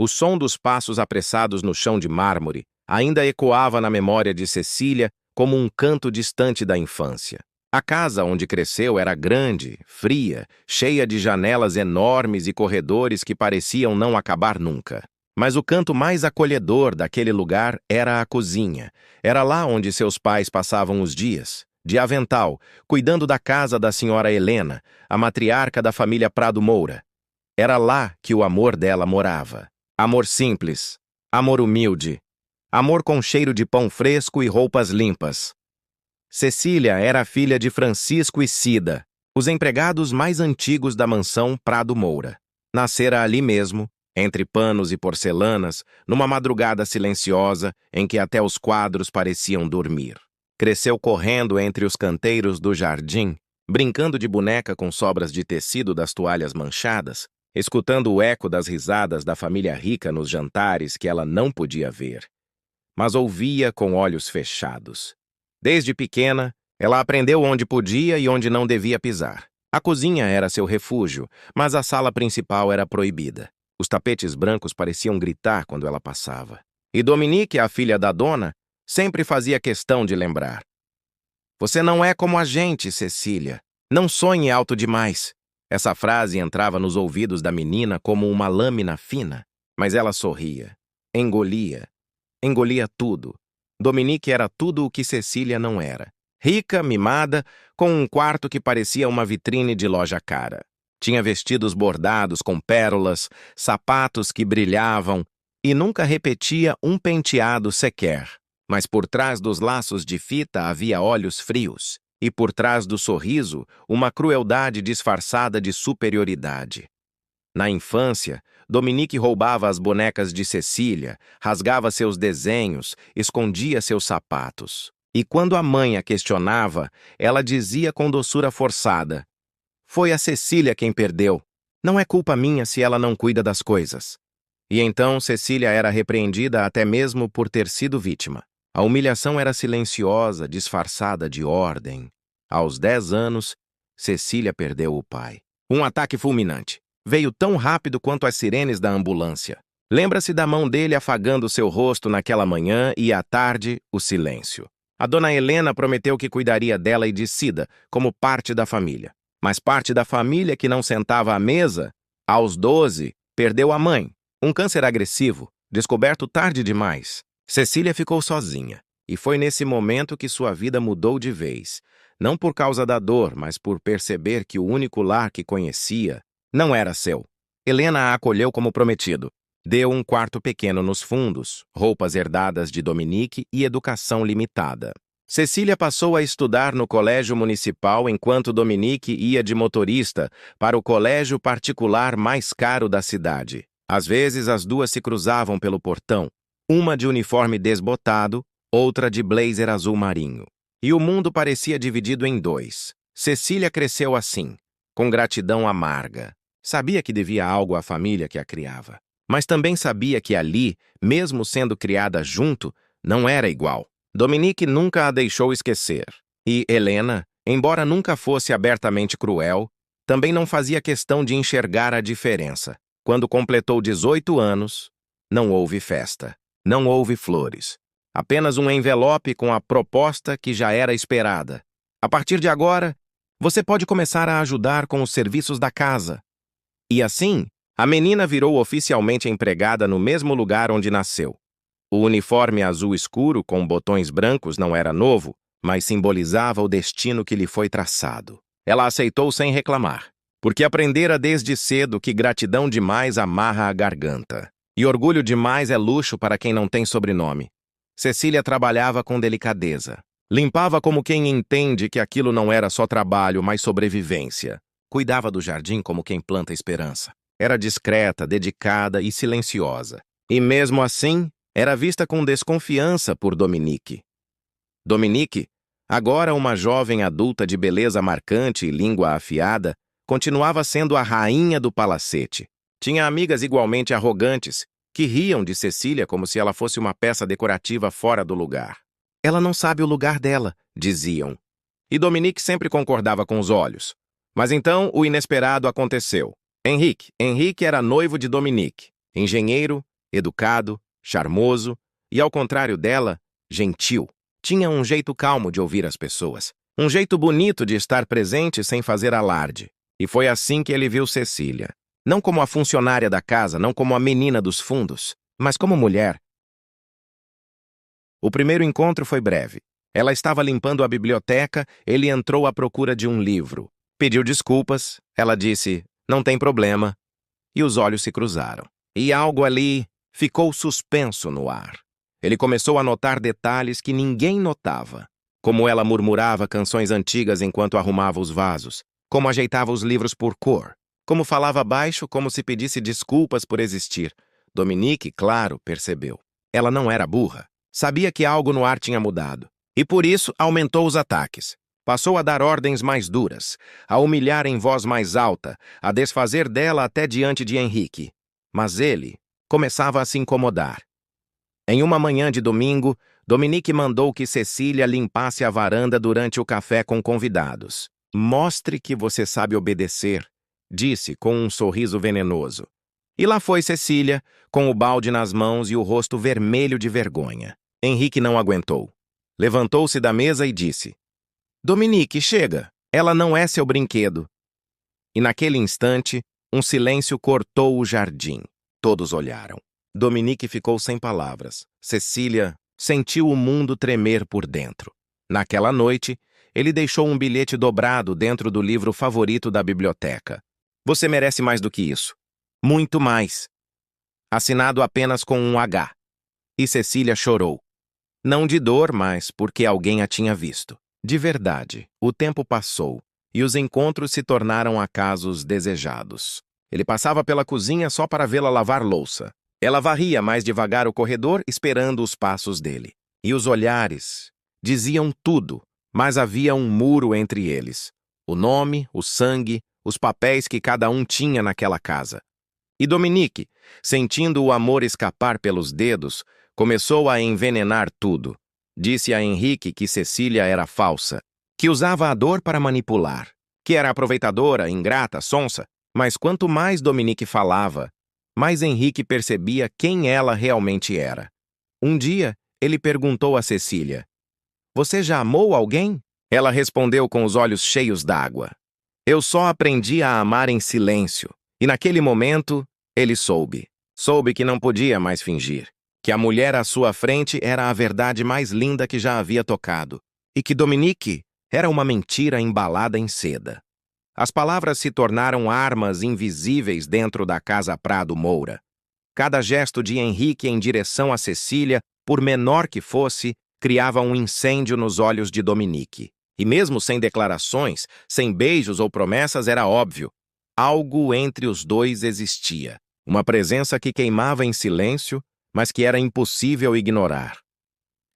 O som dos passos apressados no chão de mármore ainda ecoava na memória de Cecília como um canto distante da infância. A casa onde cresceu era grande, fria, cheia de janelas enormes e corredores que pareciam não acabar nunca. Mas o canto mais acolhedor daquele lugar era a cozinha. Era lá onde seus pais passavam os dias, de avental, cuidando da casa da senhora Helena, a matriarca da família Prado Moura. Era lá que o amor dela morava. Amor simples, amor humilde, amor com cheiro de pão fresco e roupas limpas. Cecília era filha de Francisco e Cida, os empregados mais antigos da mansão Prado Moura. Nascera ali mesmo, entre panos e porcelanas, numa madrugada silenciosa em que até os quadros pareciam dormir. Cresceu correndo entre os canteiros do jardim, brincando de boneca com sobras de tecido das toalhas manchadas, escutando o eco das risadas da família rica nos jantares que ela não podia ver, mas ouvia com olhos fechados. Desde pequena, ela aprendeu onde podia e onde não devia pisar. A cozinha era seu refúgio, mas a sala principal era proibida. Os tapetes brancos pareciam gritar quando ela passava. E Dominique, a filha da dona, sempre fazia questão de lembrar: "Você não é como a gente, Cecília. Não sonhe alto demais." Essa frase entrava nos ouvidos da menina como uma lâmina fina, mas ela sorria, engolia tudo. Dominique era tudo o que Cecília não era. Rica, mimada, com um quarto que parecia uma vitrine de loja cara. Tinha vestidos bordados com pérolas, sapatos que brilhavam e nunca repetia um penteado sequer. Mas por trás dos laços de fita havia olhos frios, e por trás do sorriso, uma crueldade disfarçada de superioridade. Na infância, Dominique roubava as bonecas de Cecília, rasgava seus desenhos, escondia seus sapatos. E quando a mãe a questionava, ela dizia com doçura forçada: "Foi a Cecília quem perdeu. Não é culpa minha se ela não cuida das coisas." E então Cecília era repreendida até mesmo por ter sido vítima. A humilhação era silenciosa, disfarçada de ordem. Aos 10 anos, Cecília perdeu o pai. Um ataque fulminante. Veio tão rápido quanto as sirenes da ambulância. Lembra-se da mão dele afagando seu rosto naquela manhã e, à tarde, o silêncio. A dona Helena prometeu que cuidaria dela e de Cida, como parte da família. Mas parte da família que não sentava à mesa, aos 12, perdeu a mãe. Um câncer agressivo, descoberto tarde demais. Cecília ficou sozinha, e foi nesse momento que sua vida mudou de vez. Não por causa da dor, mas por perceber que o único lar que conhecia não era seu. Helena a acolheu como prometido. Deu um quarto pequeno nos fundos, roupas herdadas de Dominique e educação limitada. Cecília passou a estudar no colégio municipal enquanto Dominique ia de motorista para o colégio particular mais caro da cidade. Às vezes as duas se cruzavam pelo portão, uma de uniforme desbotado, outra de blazer azul marinho. E o mundo parecia dividido em dois. Cecília cresceu assim, com gratidão amarga. Sabia que devia algo à família que a criava. Mas também sabia que ali, mesmo sendo criada junto, não era igual. Dominique nunca a deixou esquecer. E Helena, embora nunca fosse abertamente cruel, também não fazia questão de enxergar a diferença. Quando completou 18 anos, não houve festa. Não houve flores. Apenas um envelope com a proposta que já era esperada. A partir de agora, você pode começar a ajudar com os serviços da casa. E assim, a menina virou oficialmente empregada no mesmo lugar onde nasceu. O uniforme azul escuro com botões brancos não era novo, mas simbolizava o destino que lhe foi traçado. Ela aceitou sem reclamar, porque aprendera desde cedo que gratidão demais amarra a garganta. E orgulho demais é luxo para quem não tem sobrenome. Cecília trabalhava com delicadeza. Limpava como quem entende que aquilo não era só trabalho, mas sobrevivência. Cuidava do jardim como quem planta esperança. Era discreta, dedicada e silenciosa. E mesmo assim, era vista com desconfiança por Dominique. Dominique, agora uma jovem adulta de beleza marcante e língua afiada, continuava sendo a rainha do palacete. Tinha amigas igualmente arrogantes, que riam de Cecília como se ela fosse uma peça decorativa fora do lugar. "Ela não sabe o lugar dela", diziam. E Dominique sempre concordava com os olhos. Mas então o inesperado aconteceu. Henrique era noivo de Dominique, engenheiro, educado, charmoso e, ao contrário dela, gentil. Tinha um jeito calmo de ouvir as pessoas, um jeito bonito de estar presente sem fazer alarde. E foi assim que ele viu Cecília. Não como a funcionária da casa, não como a menina dos fundos, mas como mulher. O primeiro encontro foi breve. Ela estava limpando a biblioteca, ele entrou à procura de um livro. Pediu desculpas, ela disse, não tem problema, e os olhos se cruzaram. E algo ali ficou suspenso no ar. Ele começou a notar detalhes que ninguém notava. Como ela murmurava canções antigas enquanto arrumava os vasos, como ajeitava os livros por cor, como falava baixo como se pedisse desculpas por existir. Dominique, claro, percebeu. Ela não era burra. Sabia que algo no ar tinha mudado. E por isso aumentou os ataques. Passou a dar ordens mais duras, a humilhar em voz mais alta, a desfazer dela até diante de Henrique. Mas ele começava a se incomodar. Em uma manhã de domingo, Dominique mandou que Cecília limpasse a varanda durante o café com convidados. Mostre que você sabe obedecer, disse com um sorriso venenoso. E lá foi Cecília, com o balde nas mãos e o rosto vermelho de vergonha. Henrique não aguentou. Levantou-se da mesa e disse, Dominique, chega, ela não é seu brinquedo. E naquele instante, um silêncio cortou o jardim. Todos olharam. Dominique ficou sem palavras. Cecília sentiu o mundo tremer por dentro. Naquela noite, ele deixou um bilhete dobrado dentro do livro favorito da biblioteca. Você merece mais do que isso. Muito mais. Assinado apenas com um H. E Cecília chorou. Não de dor, mas porque alguém a tinha visto. De verdade, o tempo passou e os encontros se tornaram acasos desejados. Ele passava pela cozinha só para vê-la lavar louça. Ela varria mais devagar o corredor, esperando os passos dele. E os olhares diziam tudo, mas havia um muro entre eles. O nome, o sangue, os papéis que cada um tinha naquela casa. E Dominique, sentindo o amor escapar pelos dedos, começou a envenenar tudo. Disse a Henrique que Cecília era falsa, que usava a dor para manipular, que era aproveitadora, ingrata, sonsa. Mas quanto mais Dominique falava, mais Henrique percebia quem ela realmente era. Um dia, ele perguntou a Cecília, Você já amou alguém? Ela respondeu com os olhos cheios d'água. Eu só aprendi a amar em silêncio. E naquele momento, ele soube. Soube que não podia mais fingir. Que a mulher à sua frente era a verdade mais linda que já havia tocado. E que Dominique era uma mentira embalada em seda. As palavras se tornaram armas invisíveis dentro da casa Prado Moura. Cada gesto de Henrique em direção a Cecília, por menor que fosse, criava um incêndio nos olhos de Dominique. E mesmo sem declarações, sem beijos ou promessas, era óbvio. Algo entre os dois existia. Uma presença que queimava em silêncio, mas que era impossível ignorar.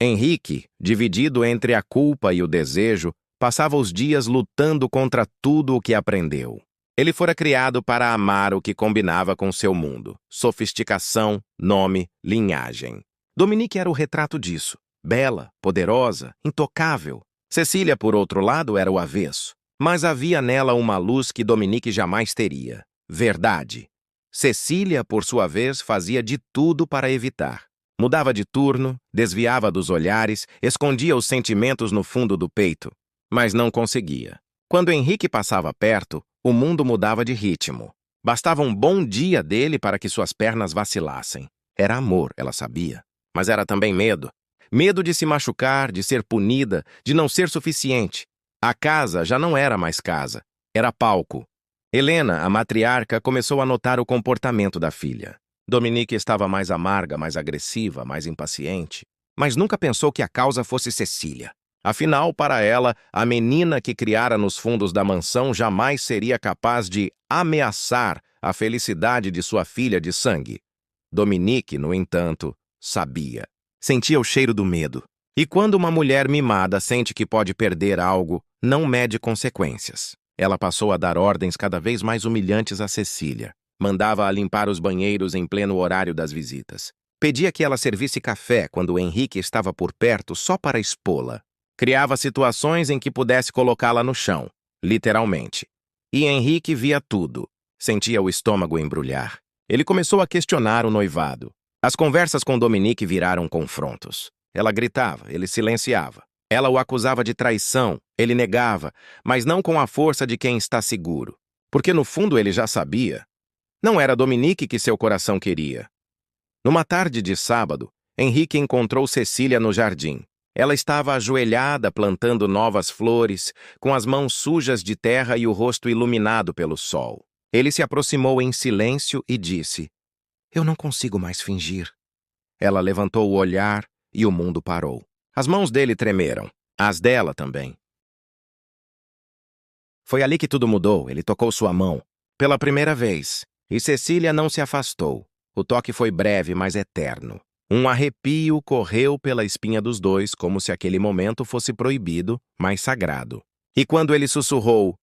Henrique, dividido entre a culpa e o desejo, passava os dias lutando contra tudo o que aprendeu. Ele fora criado para amar o que combinava com seu mundo. Sofisticação, nome, linhagem. Dominique era o retrato disso. Bela, poderosa, intocável. Cecília, por outro lado, era o avesso. Mas havia nela uma luz que Dominique jamais teria. Verdade. Cecília, por sua vez, fazia de tudo para evitar. Mudava de turno, desviava dos olhares, escondia os sentimentos no fundo do peito. Mas não conseguia. Quando Henrique passava perto, o mundo mudava de ritmo. Bastava um bom dia dele para que suas pernas vacilassem. Era amor, ela sabia. Mas era também medo. Medo de se machucar, de ser punida, de não ser suficiente. A casa já não era mais casa. Era palco. Helena, a matriarca, começou a notar o comportamento da filha. Dominique estava mais amarga, mais agressiva, mais impaciente. Mas nunca pensou que a causa fosse Cecília. Afinal, para ela, a menina que criara nos fundos da mansão jamais seria capaz de ameaçar a felicidade de sua filha de sangue. Dominique, no entanto, sabia. Sentia o cheiro do medo. E quando uma mulher mimada sente que pode perder algo, não mede consequências. Ela passou a dar ordens cada vez mais humilhantes a Cecília. Mandava-a limpar os banheiros em pleno horário das visitas. Pedia que ela servisse café quando Henrique estava por perto só para expô-la. Criava situações em que pudesse colocá-la no chão, literalmente. E Henrique via tudo. Sentia o estômago embrulhar. Ele começou a questionar o noivado. As conversas com Dominique viraram confrontos. Ela gritava, ele silenciava. Ela o acusava de traição, ele negava, mas não com a força de quem está seguro. Porque no fundo ele já sabia. Não era Dominique que seu coração queria. Numa tarde de sábado, Henrique encontrou Cecília no jardim. Ela estava ajoelhada plantando novas flores, com as mãos sujas de terra e o rosto iluminado pelo sol. Ele se aproximou em silêncio e disse: "Eu não consigo mais fingir." Ela levantou o olhar e o mundo parou. As mãos dele tremeram, as dela também. Foi ali que tudo mudou. Ele tocou sua mão, pela primeira vez, e Cecília não se afastou. O toque foi breve, mas eterno. Um arrepio correu pela espinha dos dois, como se aquele momento fosse proibido, mas sagrado. E quando ele sussurrou: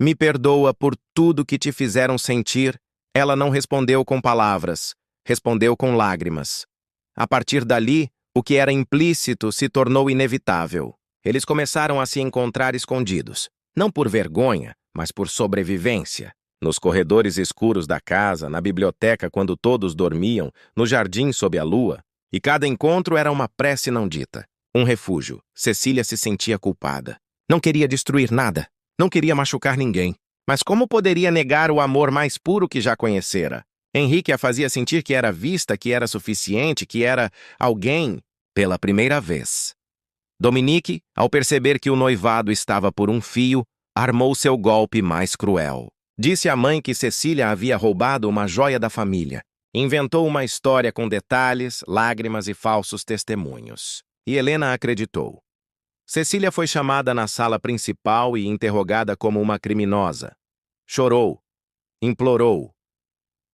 "Me perdoa por tudo que te fizeram sentir", ela não respondeu com palavras, respondeu com lágrimas. A partir dali, o que era implícito se tornou inevitável. Eles começaram a se encontrar escondidos, não por vergonha, mas por sobrevivência. Nos corredores escuros da casa, na biblioteca quando todos dormiam, no jardim sob a lua. E cada encontro era uma prece não dita, um refúgio. Cecília se sentia culpada. Não queria destruir nada, não queria machucar ninguém. Mas como poderia negar o amor mais puro que já conhecera? Henrique a fazia sentir que era vista, que era suficiente, que era alguém pela primeira vez. Dominique, ao perceber que o noivado estava por um fio, armou seu golpe mais cruel. Disse à mãe que Cecília havia roubado uma joia da família. Inventou uma história com detalhes, lágrimas e falsos testemunhos. E Helena acreditou. Cecília foi chamada na sala principal e interrogada como uma criminosa. Chorou. Implorou.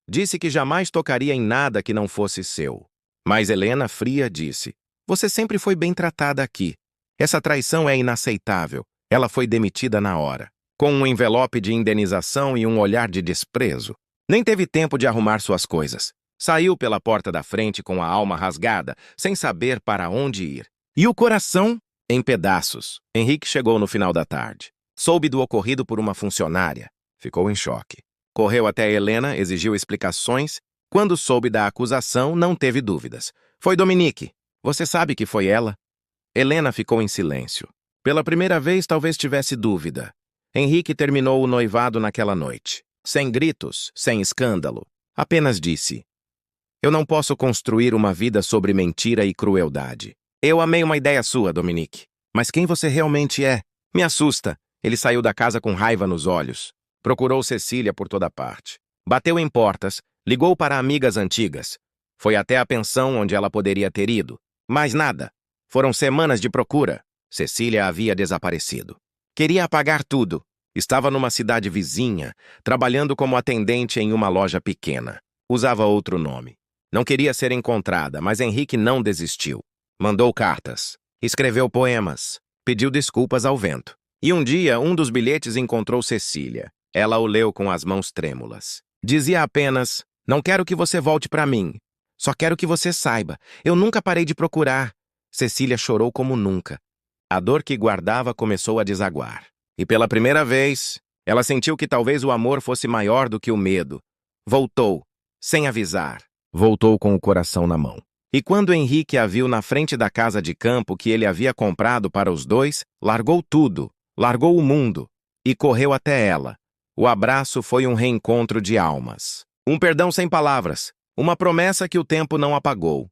Disse que jamais tocaria em nada que não fosse seu. Mas Helena, fria, disse: "Você sempre foi bem tratada aqui. Essa traição é inaceitável." Ela foi demitida na hora, com um envelope de indenização e um olhar de desprezo. Nem teve tempo de arrumar suas coisas. Saiu pela porta da frente com a alma rasgada, sem saber para onde ir. E o coração em pedaços. Henrique chegou no final da tarde. Soube do ocorrido por uma funcionária. Ficou em choque. Correu até Helena, exigiu explicações. Quando soube da acusação, não teve dúvidas. "Foi Dominique. Você sabe que foi ela?" Helena ficou em silêncio. Pela primeira vez, talvez tivesse dúvida. Henrique terminou o noivado naquela noite. Sem gritos, sem escândalo. Apenas disse: "Eu não posso construir uma vida sobre mentira e crueldade. Eu amei uma ideia sua, Dominique. Mas quem você realmente é? Me assusta." Ele saiu da casa com raiva nos olhos. Procurou Cecília por toda parte. Bateu em portas, ligou para amigas antigas. Foi até a pensão onde ela poderia ter ido. Mas nada. Foram semanas de procura. Cecília havia desaparecido. Queria apagar tudo. Estava numa cidade vizinha, trabalhando como atendente em uma loja pequena. Usava outro nome. Não queria ser encontrada, mas Henrique não desistiu. Mandou cartas. Escreveu poemas. Pediu desculpas ao vento. E um dia, um dos bilhetes encontrou Cecília. Ela o leu com as mãos trêmulas. Dizia apenas: "Não quero que você volte para mim. Só quero que você saiba. Eu nunca parei de procurar." Cecília chorou como nunca. A dor que guardava começou a desaguar. E pela primeira vez, ela sentiu que talvez o amor fosse maior do que o medo. Voltou, sem avisar. Voltou com o coração na mão. E quando Henrique a viu na frente da casa de campo que ele havia comprado para os dois, largou tudo, largou o mundo e correu até ela. O abraço foi um reencontro de almas. Um perdão sem palavras, uma promessa que o tempo não apagou.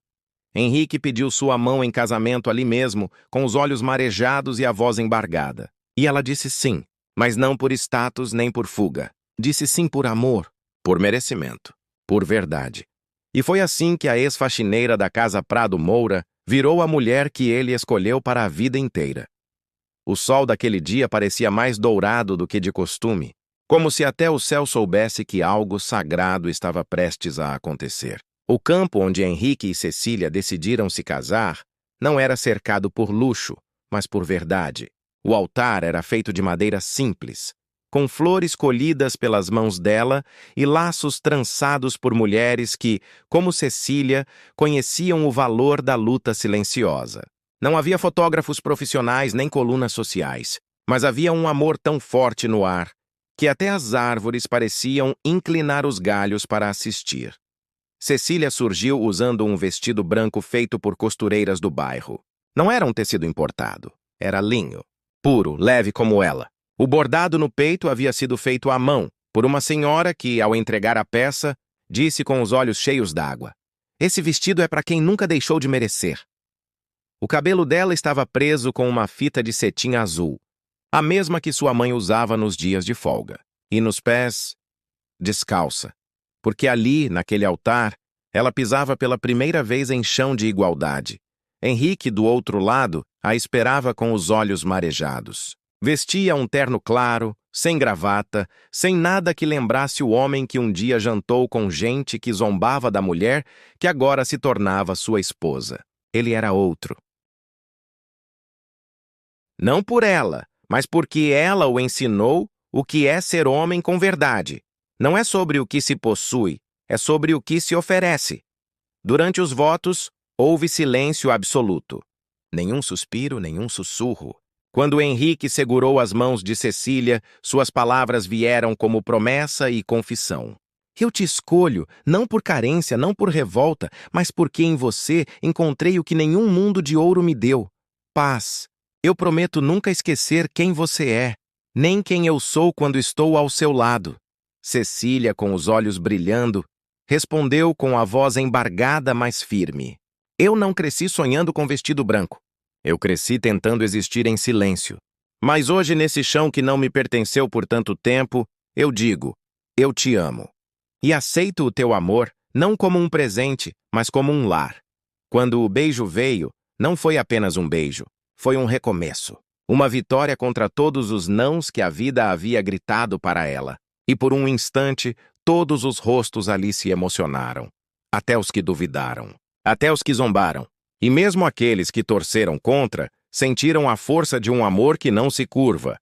Henrique pediu sua mão em casamento ali mesmo, com os olhos marejados e a voz embargada. E ela disse sim, mas não por status nem por fuga. Disse sim por amor, por merecimento, por verdade. E foi assim que a ex-faxineira da Casa Prado Moura virou a mulher que ele escolheu para a vida inteira. O sol daquele dia parecia mais dourado do que de costume, como se até o céu soubesse que algo sagrado estava prestes a acontecer. O campo onde Henrique e Cecília decidiram se casar não era cercado por luxo, mas por verdade. O altar era feito de madeira simples, com flores colhidas pelas mãos dela e laços trançados por mulheres que, como Cecília, conheciam o valor da luta silenciosa. Não havia fotógrafos profissionais nem colunas sociais, mas havia um amor tão forte no ar que até as árvores pareciam inclinar os galhos para assistir. Cecília surgiu usando um vestido branco feito por costureiras do bairro. Não era um tecido importado, era linho, puro, leve como ela. O bordado no peito havia sido feito à mão, por uma senhora que, ao entregar a peça, disse com os olhos cheios d'água: "Esse vestido é para quem nunca deixou de merecer." O cabelo dela estava preso com uma fita de cetim azul, a mesma que sua mãe usava nos dias de folga. E nos pés, descalça, porque ali, naquele altar, ela pisava pela primeira vez em chão de igualdade. Henrique, do outro lado, a esperava com os olhos marejados. Vestia um terno claro, sem gravata, sem nada que lembrasse o homem que um dia jantou com gente que zombava da mulher que agora se tornava sua esposa. Ele era outro. Não por ela, mas porque ela o ensinou o que é ser homem com verdade. Não é sobre o que se possui, é sobre o que se oferece. Durante os votos, houve silêncio absoluto. Nenhum suspiro, nenhum sussurro. Quando Henrique segurou as mãos de Cecília, suas palavras vieram como promessa e confissão. Eu te escolho, não por carência, não por revolta, mas porque em você encontrei o que nenhum mundo de ouro me deu: paz. Eu prometo nunca esquecer quem você é, nem quem eu sou quando estou ao seu lado. Cecília, com os olhos brilhando, respondeu com a voz embargada, mas firme: Eu não cresci sonhando com vestido branco. Eu cresci tentando existir em silêncio. Mas hoje, nesse chão que não me pertenceu por tanto tempo, eu digo: eu te amo. E aceito o teu amor, não como um presente, mas como um lar. Quando o beijo veio, não foi apenas um beijo, foi um recomeço. Uma vitória contra todos os nãos que a vida havia gritado para ela. E por um instante, todos os rostos ali se emocionaram. Até os que duvidaram. Até os que zombaram. E mesmo aqueles que torceram contra, sentiram a força de um amor que não se curva.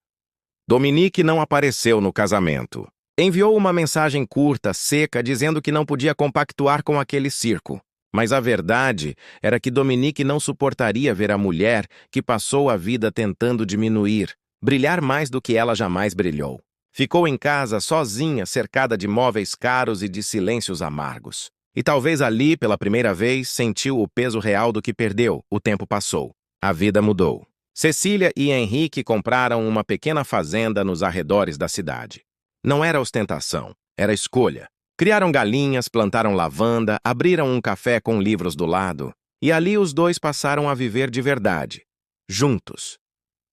Dominique não apareceu no casamento. Enviou uma mensagem curta, seca, dizendo que não podia compactuar com aquele circo. Mas a verdade era que Dominique não suportaria ver a mulher que passou a vida tentando diminuir, brilhar mais do que ela jamais brilhou. Ficou em casa sozinha, cercada de móveis caros e de silêncios amargos. E talvez ali, pela primeira vez, sentiu o peso real do que perdeu. O tempo passou. A vida mudou. Cecília e Henrique compraram uma pequena fazenda nos arredores da cidade. Não era ostentação, era escolha. Criaram galinhas, plantaram lavanda, abriram um café com livros do lado. E ali os dois passaram a viver de verdade. Juntos.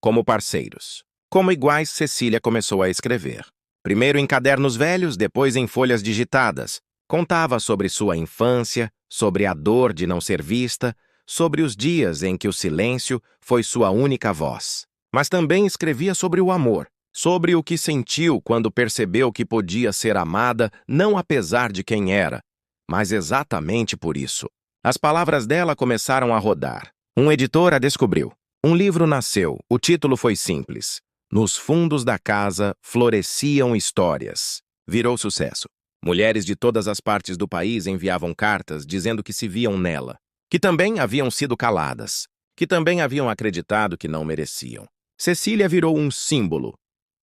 Como parceiros. Como iguais, Cecília começou a escrever. Primeiro em cadernos velhos, depois em folhas digitadas. Contava sobre sua infância, sobre a dor de não ser vista, sobre os dias em que o silêncio foi sua única voz. Mas também escrevia sobre o amor, sobre o que sentiu quando percebeu que podia ser amada não apesar de quem era, mas exatamente por isso. As palavras dela começaram a rodar. Um editor a descobriu. Um livro nasceu. O título foi simples. Nos fundos da casa floresciam histórias. Virou sucesso. Mulheres de todas as partes do país enviavam cartas dizendo que se viam nela, que também haviam sido caladas, que também haviam acreditado que não mereciam. Cecília virou um símbolo,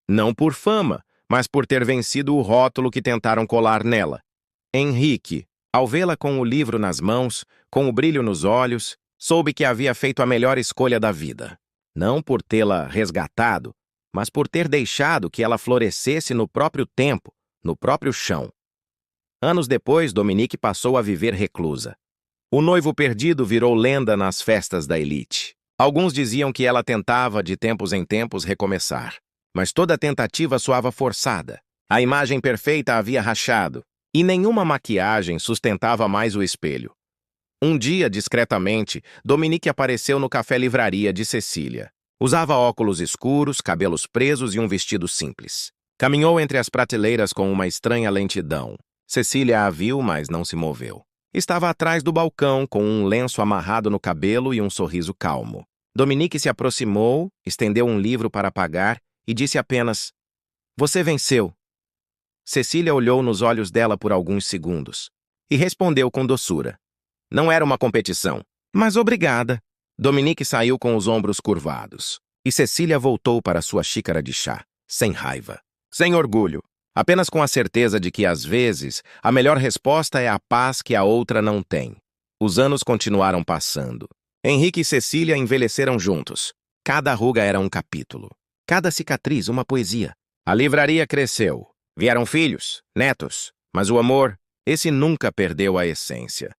não por fama, mas por ter vencido o rótulo que tentaram colar nela. Henrique, ao vê-la com o livro nas mãos, com o brilho nos olhos, soube que havia feito a melhor escolha da vida. Não por tê-la resgatado, mas por ter deixado que ela florescesse no próprio tempo, no próprio chão. Anos depois, Dominique passou a viver reclusa. O noivo perdido virou lenda nas festas da elite. Alguns diziam que ela tentava, de tempos em tempos, recomeçar. Mas toda tentativa soava forçada. A imagem perfeita havia rachado, e nenhuma maquiagem sustentava mais o espelho. Um dia, discretamente, Dominique apareceu no café-livraria de Cecília. Usava óculos escuros, cabelos presos e um vestido simples. Caminhou entre as prateleiras com uma estranha lentidão. Cecília a viu, mas não se moveu. Estava atrás do balcão, com um lenço amarrado no cabelo e um sorriso calmo. Dominique se aproximou, estendeu um livro para pagar e disse apenas: "Você venceu." Cecília olhou nos olhos dela por alguns segundos e respondeu com doçura: "Não era uma competição, mas obrigada." Dominique saiu com os ombros curvados e Cecília voltou para sua xícara de chá, sem raiva, sem orgulho, apenas com a certeza de que, às vezes, a melhor resposta é a paz que a outra não tem. Os anos continuaram passando. Henrique e Cecília envelheceram juntos. Cada ruga era um capítulo. Cada cicatriz uma poesia. A livraria cresceu. Vieram filhos, netos. Mas o amor, esse nunca perdeu a essência.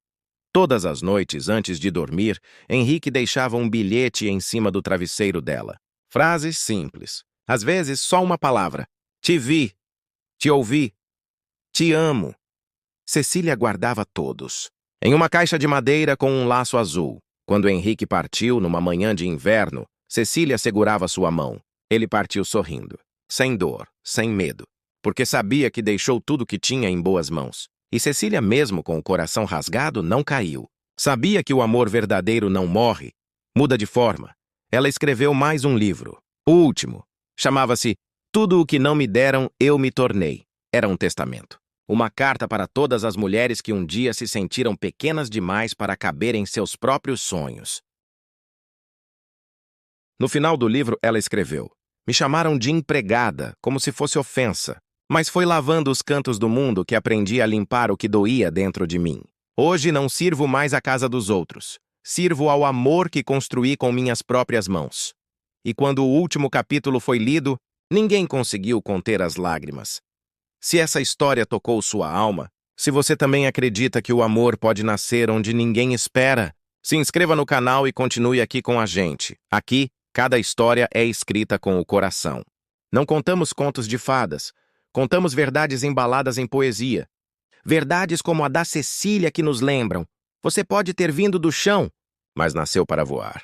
Todas as noites, antes de dormir, Henrique deixava um bilhete em cima do travesseiro dela. Frases simples. Às vezes, só uma palavra. Te vi. Te ouvi. Te amo. Cecília guardava todos. Em uma caixa de madeira com um laço azul. Quando Henrique partiu, numa manhã de inverno, Cecília segurava sua mão. Ele partiu sorrindo. Sem dor, sem medo. Porque sabia que deixou tudo que tinha em boas mãos. E Cecília, mesmo com o coração rasgado, não caiu. Sabia que o amor verdadeiro não morre, muda de forma. Ela escreveu mais um livro, o último. Chamava-se Tudo o que não me deram, eu me tornei. Era um testamento. Uma carta para todas as mulheres que um dia se sentiram pequenas demais para caber em seus próprios sonhos. No final do livro, ela escreveu: Me chamaram de empregada, como se fosse ofensa. Mas foi lavando os cantos do mundo que aprendi a limpar o que doía dentro de mim. Hoje não sirvo mais à casa dos outros. Sirvo ao amor que construí com minhas próprias mãos. E quando o último capítulo foi lido, ninguém conseguiu conter as lágrimas. Se essa história tocou sua alma, se você também acredita que o amor pode nascer onde ninguém espera, se inscreva no canal e continue aqui com a gente. Aqui, cada história é escrita com o coração. Não contamos contos de fadas. Contamos verdades embaladas em poesia. Verdades como a da Cecília que nos lembram. Você pode ter vindo do chão, mas nasceu para voar.